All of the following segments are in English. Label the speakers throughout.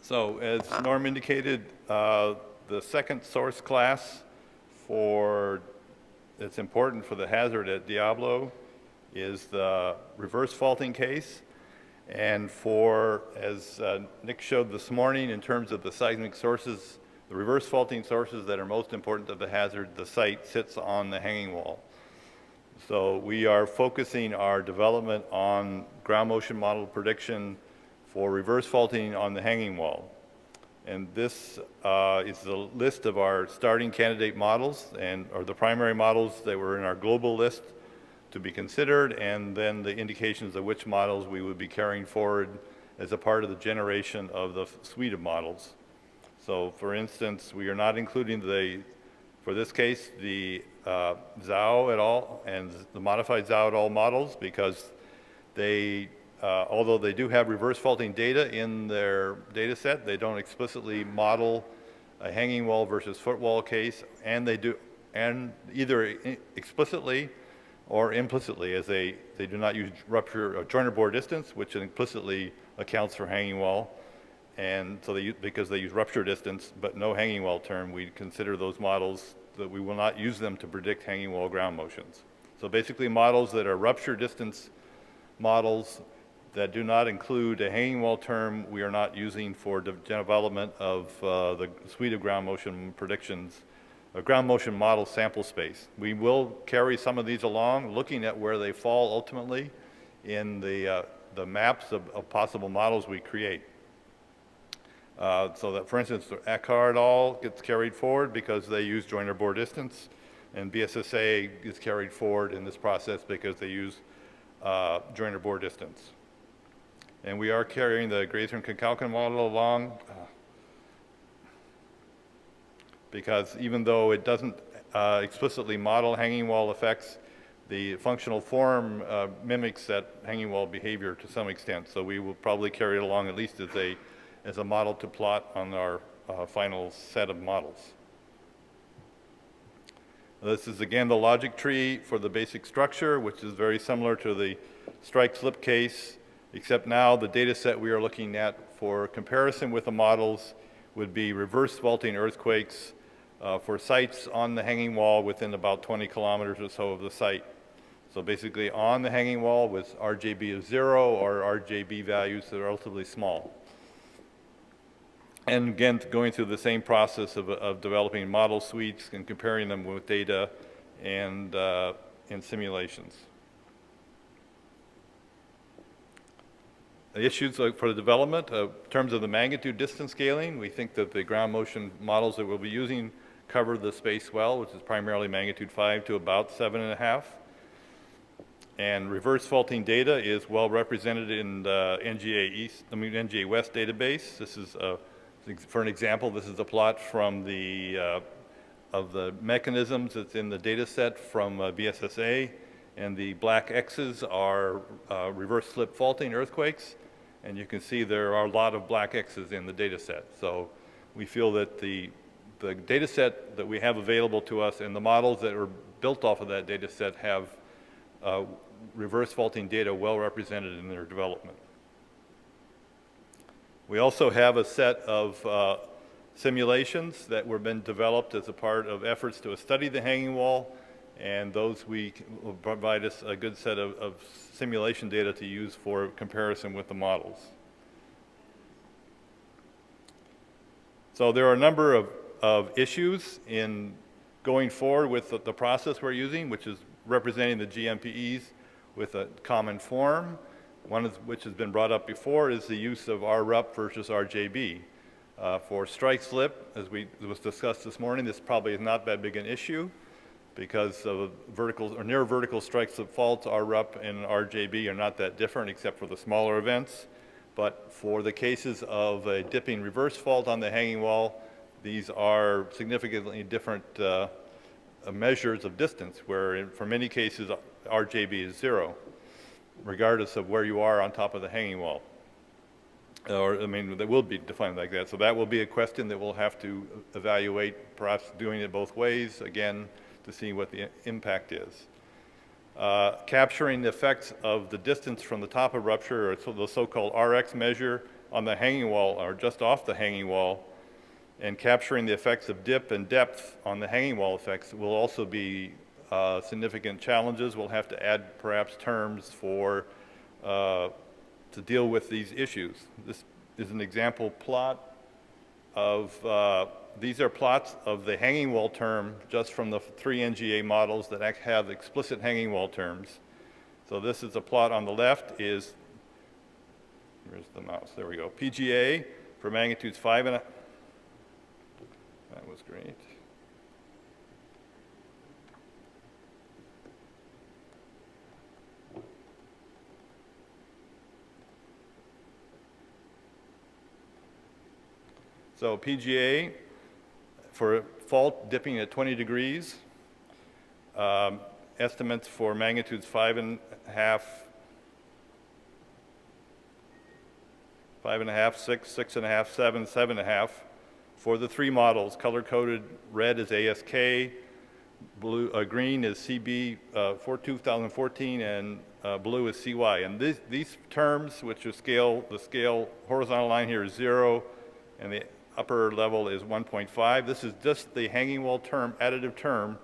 Speaker 1: So as Norm indicated, the second source class that's important for the hazard at Diablo is the reverse faulting case. And as Nick showed this morning, in terms of the seismic sources, the reverse faulting sources that are most important to the hazard, the site sits on the hanging wall. So we are focusing our development on ground motion model prediction for reverse faulting on the hanging wall. And this is the list of our starting candidate models or the primary models that were in our global list to be considered, and then the indications of which models we would be carrying forward as a part of the generation of the suite of models. So for instance, we are not including for this case, the Zhao et al. And the modified Zhao et al. Models because although they do have reverse faulting data in their data set, they don't explicitly model a hanging wall versus footwall case, and either explicitly or implicitly, as they do not use rupture or joiner bore distance, which implicitly accounts for hanging wall. And so because they use rupture distance but no hanging wall term, we consider those models that we will not use them to predict hanging wall ground motions. So basically models that are rupture distance models that do not include a hanging wall term, we are not using for development of the suite of ground motion predictions, a ground motion model sample space. We will carry some of these along, looking at where they fall ultimately in the maps of possible models we create. So that, for instance, Eckhart et al. Gets carried forward because they use joiner bore distance, and BSSA gets carried forward in this process because they use joiner bore distance. And we are carrying the Grayson-Concalcan model along because even though it doesn't explicitly model hanging wall effects, the functional form mimics that hanging wall behavior to some extent. So we will probably carry it along at least as a model to plot on our final set of models. This is again the logic tree for the basic structure, which is very similar to the strike slip case, except now the data set we are looking at for comparison with the models would be reverse faulting earthquakes for sites on the hanging wall within about 20 kilometers or so of the site. So basically on the hanging wall with RJB of 0 or RJB values that are relatively small. And again, going through the same process of developing model suites and comparing them with data and simulations. The issues for the development, in terms of the magnitude distance scaling, we think that the ground motion models that we'll be using cover the space well, which is primarily magnitude 5 to about 7.5. And reverse faulting data is well represented in the NGA West database. This is for an example, this is a plot from of the mechanisms that's in the data set from BSSA, and the black X's are reverse slip faulting earthquakes, and you can see there are a lot of black X's in the data set. So we feel that the data set that we have available to us and the models that are built off of that data set have reverse faulting data well represented in their development. We also have a set of simulations that were been developed as a part of efforts to study the hanging wall, and those will provide us a good set of simulation data to use for comparison with the models. So there are a number of issues in going forward with the process we're using, which is representing the GMPEs with a common form. One of which has been brought up before is the use of RRUP versus RJB. For strike slip, as was discussed this morning, this probably is not that big an issue because of vertical or near vertical strike slip faults, RRUP and RJB are not that different except for the smaller events. But for the cases of a dipping reverse fault on the hanging wall, these are significantly different measures of distance, where for many cases RJB is 0. Regardless of where you are on top of the hanging wall. That will be defined like that. So that will be a question that we'll have to evaluate, perhaps doing it both ways, again, to see what the impact is. Capturing the effects of the distance from the top of rupture, or the so-called RX measure, on the hanging wall or just off the hanging wall, and capturing the effects of dip and depth on the hanging wall effects will also be significant challenges. We'll have to add perhaps terms for to deal with these issues. This is an example plot of, these are plots of the hanging wall term just from the 3 NGA models that have explicit hanging wall terms. So this is a plot on the left is, where's the mouse? There we go. PGA for magnitudes 5 and a, that was great. So PGA for fault dipping at 20 degrees, estimates for magnitudes 5.5, 6, 6.5, 7, 7.5 for the 3 models. Color-coded red is ASK, blue, green is CB for 2014, and blue is CY. And these terms, which are the scale horizontal line here is 0, and the upper level is 1.5. This is just the hanging wall term, additive term,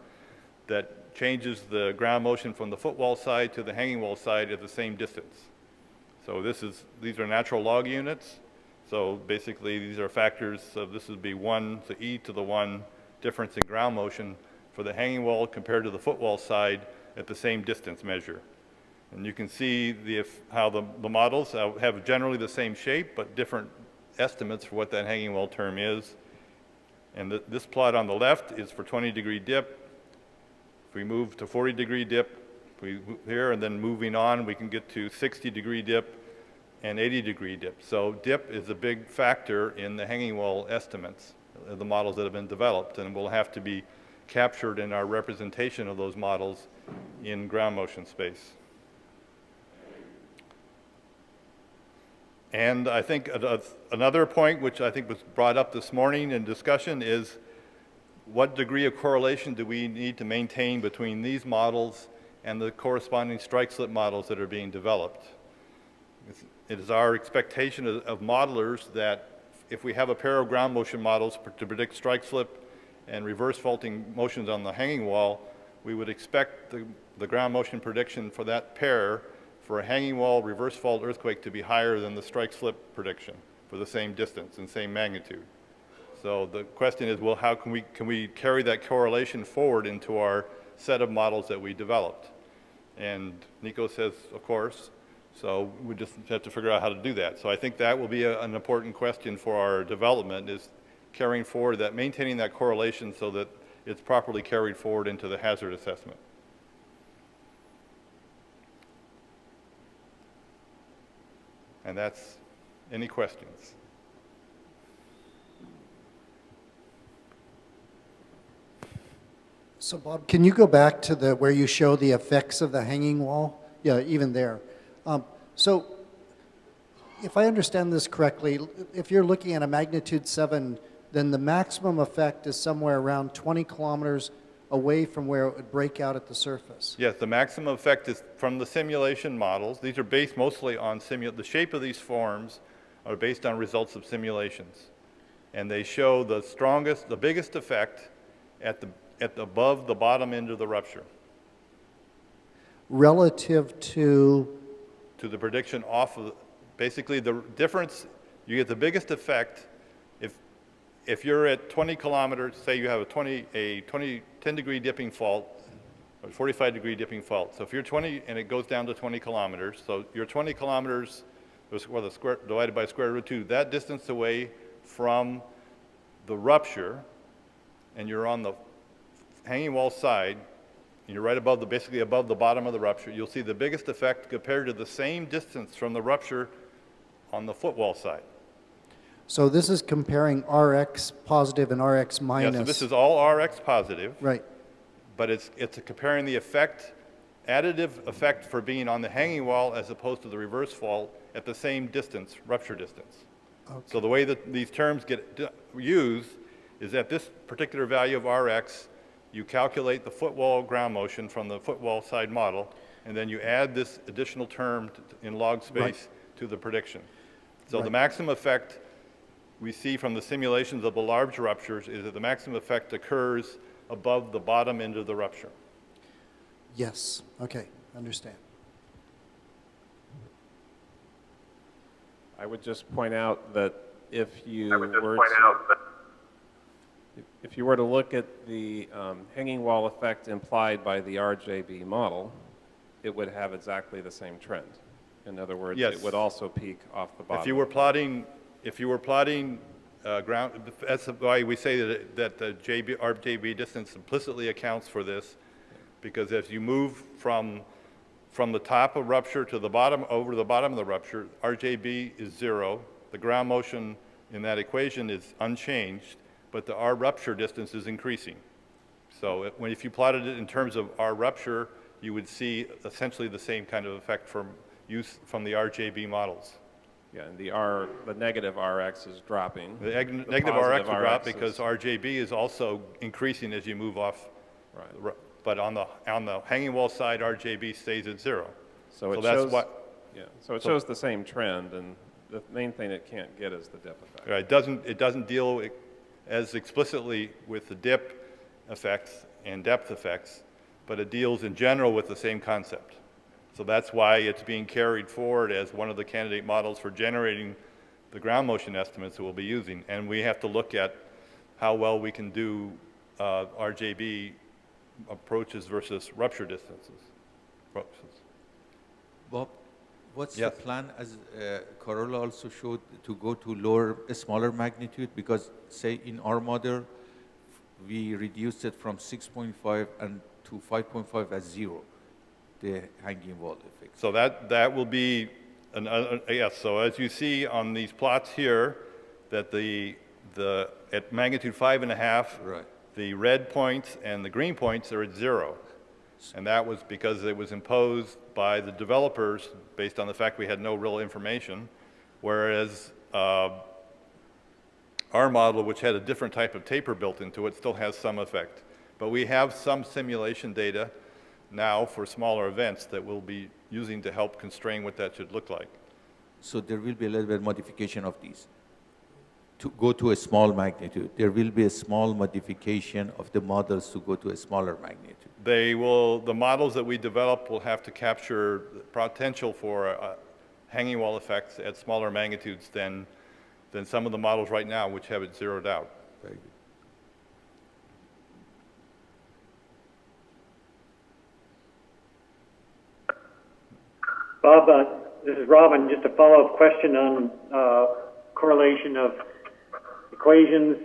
Speaker 1: that changes the ground motion from the footwall side to the hanging wall side at the same distance. So these are natural log units. So basically these are factors, so this would be 1 to e to the 1 difference in ground motion for the hanging wall compared to the footwall side at the same distance measure. And you can see how the models have generally the same shape, but different estimates for what that hanging wall term is. And this plot on the left is for 20-degree dip. If we move to 40-degree dip here, and then moving on, we can get to 60-degree dip and 80-degree dip. So dip is a big factor in the hanging wall estimates, the models that have been developed, and will have to be captured in our representation of those models in ground motion space. And I think another point which I think was brought up this morning in discussion is what degree of correlation do we need to maintain between these models and the corresponding strike slip models that are being developed. It is our expectation of modelers that if we have a pair of ground motion models to predict strike slip and reverse faulting motions on the hanging wall, we would expect the ground motion prediction for that pair for a hanging wall reverse fault earthquake to be higher than the strike slip prediction for the same distance and same magnitude. So the question is, well, how can we carry that correlation forward into our set of models that we developed? And Nico says, of course. So we just have to figure out how to do that. So I think that will be an important question for our development, is carrying forward that, maintaining that correlation so that it's properly carried forward into the hazard assessment. And that's any questions?
Speaker 2: So Bob, can you go back to where you show the effects of the hanging wall? Yeah, even there. So if I understand this correctly, if you're looking at a magnitude 7, then the maximum effect is somewhere around 20 kilometers away from where it would break out at the surface.
Speaker 1: Yes, the maximum effect is from the simulation models. These are based mostly on the shape of these forms are based on results of simulations. And they show the biggest effect above the bottom end of the rupture.
Speaker 2: Relative to
Speaker 1: the prediction off of, basically the difference, you get the biggest effect if you're at 20 kilometers, say you have a 10-degree dipping fault, or 45-degree dipping fault. So if you're 20 and it goes down to 20 kilometers, so you're 20 kilometers divided by square root 2, that distance away from the rupture, and you're on the hanging wall side, and you're right above basically above the bottom of the rupture, you'll see the biggest effect compared to the same distance from the rupture on the footwall side.
Speaker 2: So this is comparing Rx positive and Rx minus.
Speaker 1: Yeah, so this is all Rx positive.
Speaker 2: Right.
Speaker 1: But it's comparing the additive effect for being on the hanging wall as opposed to the reverse fault at the same distance, rupture distance. Okay. So the way that these terms get used is at this particular value of Rx, you calculate the footwall ground motion from the footwall side model, and then you add this additional term in log space to the prediction. So the maximum effect we see from the simulations of the large ruptures is that the maximum effect occurs above the bottom end of the rupture.
Speaker 2: Yes, okay, understand.
Speaker 3: I would just point out that if you were to look at the hanging wall effect implied by the RJB model, it would have exactly the same trend. In other words,
Speaker 1: Yes.
Speaker 3: it would also peak off the bottom.
Speaker 1: If you were plotting ground, that's why we say that the RJB distance implicitly accounts for this, because if you move from the top of rupture to the bottom, over the bottom of the rupture, RJB is 0. The ground motion in that equation is unchanged, but the R rupture distance is increasing. So if you plotted it in terms of R rupture, you would see essentially the same kind of effect from the RJB models.
Speaker 3: Yeah, and the negative Rx is dropping.
Speaker 1: The negative
Speaker 3: positive
Speaker 1: RX will drop
Speaker 3: is-
Speaker 1: because RJB is also increasing as you move off.
Speaker 3: Right.
Speaker 1: But on the hanging wall side, RJB stays at 0.
Speaker 3: So it
Speaker 1: that's
Speaker 3: shows,
Speaker 1: what.
Speaker 3: yeah, so it shows the same trend, and the main thing it can't get is the dip effect.
Speaker 1: It doesn't deal as explicitly with the dip effects and depth effects, but it deals in general with the same concept. So that's why it's being carried forward as one of the candidate models for generating the ground motion estimates that we'll be using. And we have to look at how well we can do RJB approaches versus rupture distances.
Speaker 4: Bob, what's
Speaker 1: Yes.
Speaker 4: the plan, as Carola also showed, to go to smaller magnitude? Because, say, in our model, we reduced it from 6.5 and to 5.5 as 0, the hanging wall effect.
Speaker 1: So that will be, yes, so as you see on these plots here, that at magnitude 5.5,
Speaker 4: Right.
Speaker 1: the red points and the green points are at 0. And that was because it was imposed by the developers based on the fact we had no real information, whereas our model, which had a different type of taper built into it, still has some effect. But we have some simulation data now for smaller events that we'll be using to help constrain what that should look like.
Speaker 4: So there will be a little bit modification of these. To go to a small magnitude, there will be a small modification of the models to go to a smaller magnitude.
Speaker 1: The models that we develop will have to capture the potential for hanging wall effects at smaller magnitudes than some of the models right now, which have it zeroed out.
Speaker 4: Very good.
Speaker 5: Bob, this is Robin. Just a follow-up question on correlation of equations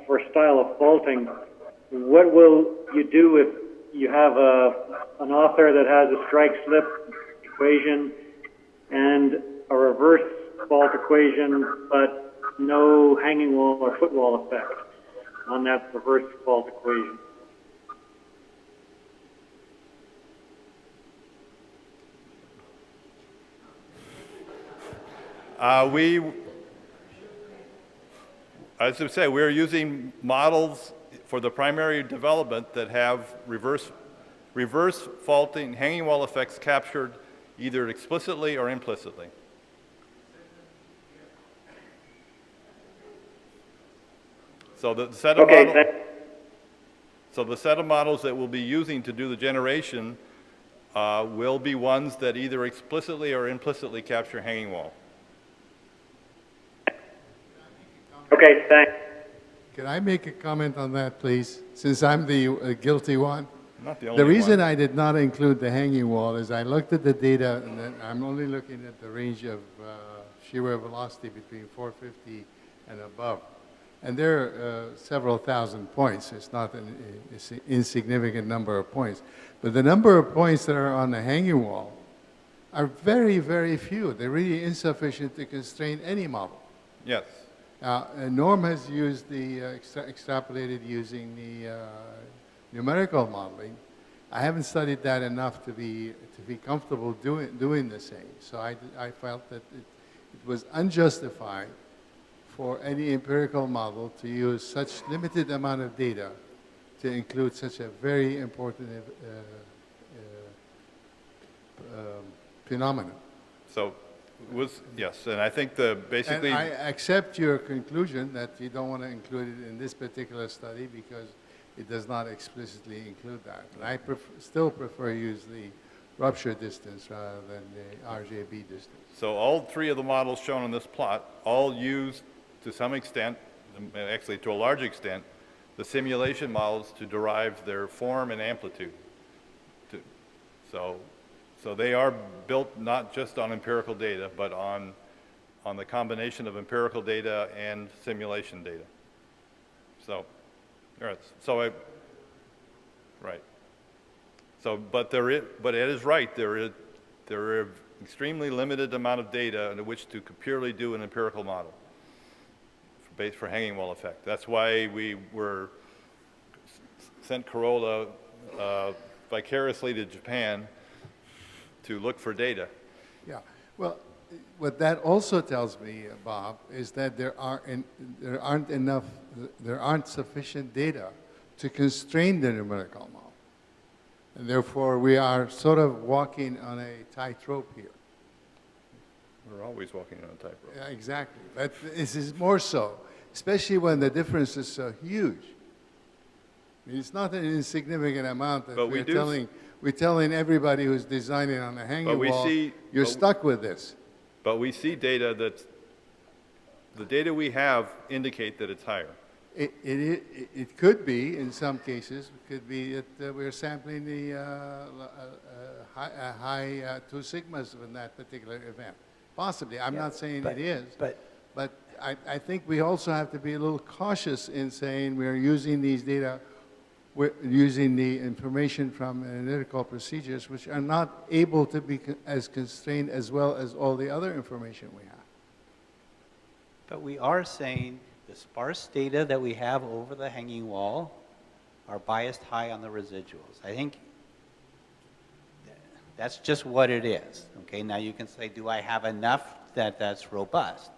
Speaker 5: for style of faulting. What will you do if you have an author that has a strike-slip equation and a reverse fault equation, but no hanging wall or footwall effect on that reverse fault equation?
Speaker 1: As I say, we're using models for the primary development that have reverse faulting, hanging wall effects captured either explicitly or implicitly. So the set of models that we'll be using to do the generation will be ones that either explicitly or implicitly capture hanging wall.
Speaker 5: Okay, thanks.
Speaker 6: Can I make a comment on that, please, since I'm the guilty one?
Speaker 1: Not the only
Speaker 6: The reason
Speaker 1: one.
Speaker 6: I did not include the hanging wall is I looked at the data, and then I'm only looking at the range of shear velocity between 450 and above. And there are several thousand points. It's not an insignificant number of points. But the number of points that are on the hanging wall are very, very few. They're really insufficient to constrain any model.
Speaker 1: Yes.
Speaker 6: Norm has used the extrapolated using the numerical modeling. I haven't studied that enough to be comfortable doing the same. So I felt that it was unjustified for any empirical model to use such limited amount of data to include such a very important phenomenon.
Speaker 1: So Was, yes, and I think basically,
Speaker 6: And I accept your conclusion that you don't want to include it in this particular study because it does not explicitly include that. And I still prefer use the rupture distance rather than the RJB distance.
Speaker 1: so all three of the models shown on this plot all use, to some extent, actually to a large extent, the simulation models to derive their form and amplitude. So they are built not just on empirical data, but on the combination of empirical data and simulation data. So, all right, right. So, but Ed is right, there are extremely limited amount of data in which to purely do an empirical model based for hanging wall effect. That's why we sent Corolla vicariously to Japan to look for data.
Speaker 6: Yeah. Well, what that also tells me, Bob, is that there aren't sufficient data to constrain the numerical model. And therefore, we are sort of walking on a tightrope here.
Speaker 1: We're always walking on a tightrope.
Speaker 6: Yeah, exactly. But this is more so, especially when the difference is so huge. I mean, it's not an insignificant amount that
Speaker 1: But
Speaker 6: we're telling everybody who's designing on a hanging wall, you're stuck with this.
Speaker 1: But we see data the data we have indicate that it's higher.
Speaker 6: It could be, in some cases, it could be that we're sampling the high 2 sigmas in that particular event. Possibly. I'm not saying it is. But I think we also have to be a little cautious in saying we're using these data, we're using the information from analytical procedures, which are not able to be as constrained as well as all the other information we have.
Speaker 7: But we are saying the sparse data that we have over the hanging wall are biased high on the residuals. I think that's just what it is. Okay, now you can say, do I have enough that's robust?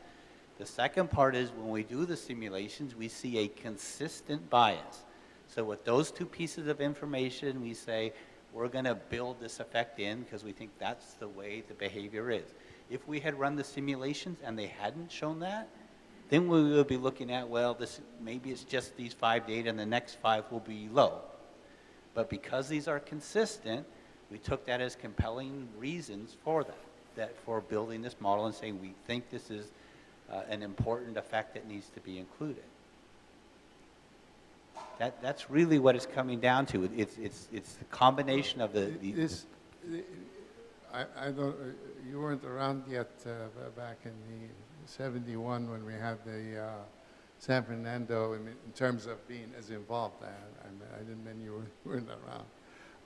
Speaker 7: The second part is when we do the simulations, we see a consistent bias. So with those two pieces of information, we say, we're going to build this effect in because we think that's the way the behavior is. If we had run the simulations and they hadn't shown that, then we would be looking at, well, maybe it's just these 5 data and the next 5 will be low. But because these are consistent, we took that as compelling reasons for for building this model and saying we think this is an important effect that needs to be included. That's really what it's coming down to. It's the combination of
Speaker 6: I don't, you weren't around yet back in the 71 when we had the San Fernando in terms of being as involved. I didn't mean you weren't around.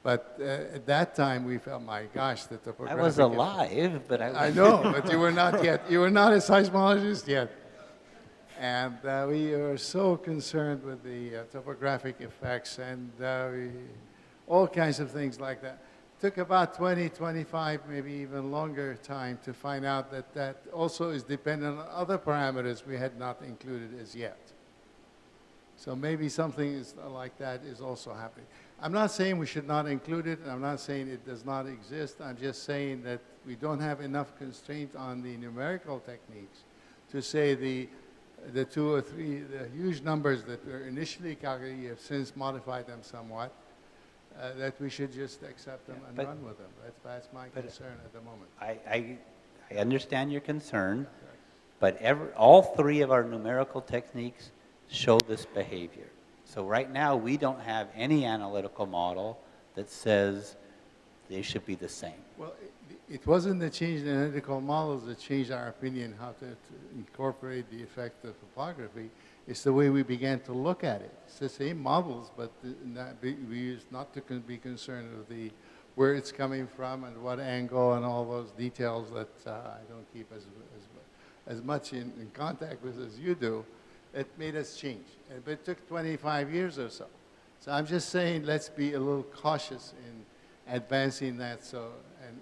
Speaker 6: But at that time, we felt, my gosh, the topographic...
Speaker 7: I was alive, but
Speaker 6: I know, but you were not yet. You were not a seismologist yet. And we were so concerned with the topographic effects and all kinds of things like that. It took about 20, 25, maybe even longer time to find out that that also is dependent on other parameters we had not included as yet. So maybe something like that is also happening. I'm not saying we should not include it, and I'm not saying it does not exist. I'm just saying that we don't have enough constraint on the numerical techniques to say the 2 or 3, the huge numbers that were initially calculated, you have since modified them somewhat, that we should just accept them and run with them. That's my concern at the moment.
Speaker 7: I understand your concern, but all 3 of our numerical techniques show this behavior. So right now, we don't have any analytical model that says they should be the same.
Speaker 6: Well, it wasn't the change in analytical models that changed our opinion how to incorporate the effect of topography. It's the way we began to look at it. It's the same models, but we used not to be concerned with where it's coming from and what angle and all those details that I don't keep as much in contact with as you do. It made us change. But it took 25 years or so. So I'm just saying let's be a little cautious in advancing that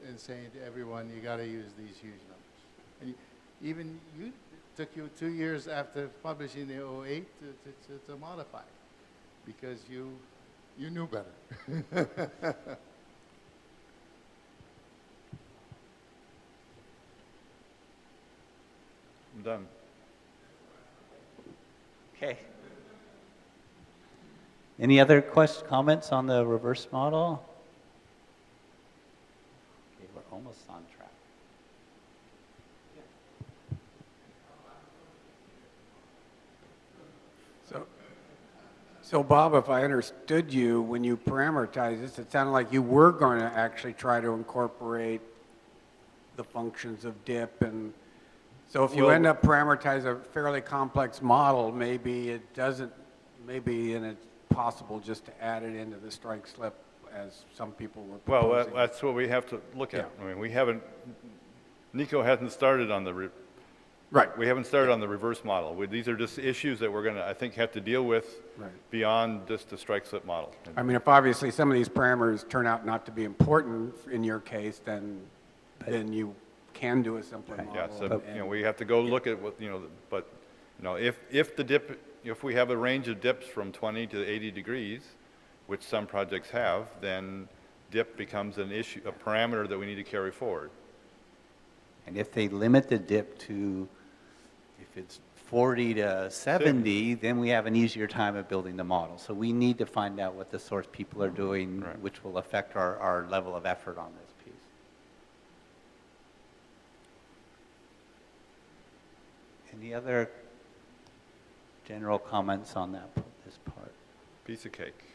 Speaker 6: and saying to everyone, you got to use these huge numbers. And even you took you 2 years after publishing the 08 to modify it because you knew better.
Speaker 1: I'm done.
Speaker 7: Okay. Any other comments on the reverse model? Okay, we're almost on track.
Speaker 8: So Bob, if I understood you, when you parameterize this, it sounded like you were going to actually try to incorporate the functions of dip, and so if you
Speaker 1: Well-
Speaker 8: end up parameterize a fairly complex model, maybe it doesn't, maybe and it's possible just to add it into the strike slip as some people were
Speaker 1: Well,
Speaker 8: proposing.
Speaker 1: that's what we have to look at.
Speaker 8: Yeah.
Speaker 1: I mean, we haven't, Nico hasn't started on the,
Speaker 8: Right.
Speaker 1: we haven't started on the reverse model. These are just issues that we're gonna, I think, have to deal with
Speaker 8: Right.
Speaker 1: beyond just the strike slip model.
Speaker 8: I mean, if obviously some of these parameters turn out not to be important in your case, then you can do a simpler model.
Speaker 1: Yeah, so,
Speaker 8: and-
Speaker 1: you know, we have to go look at what, but, if the dip, if we have a range of dips from 20 to 80 degrees, which some projects have, then dip becomes an issue, a parameter that we need to carry forward.
Speaker 7: And if they limit the dip to, if it's 40 to 70, then we have an easier time of building the model. So we need to find out what the source people are doing,
Speaker 1: Right.
Speaker 7: which will affect our level of effort on this piece. Any other general comments on this part?
Speaker 1: Piece of cake.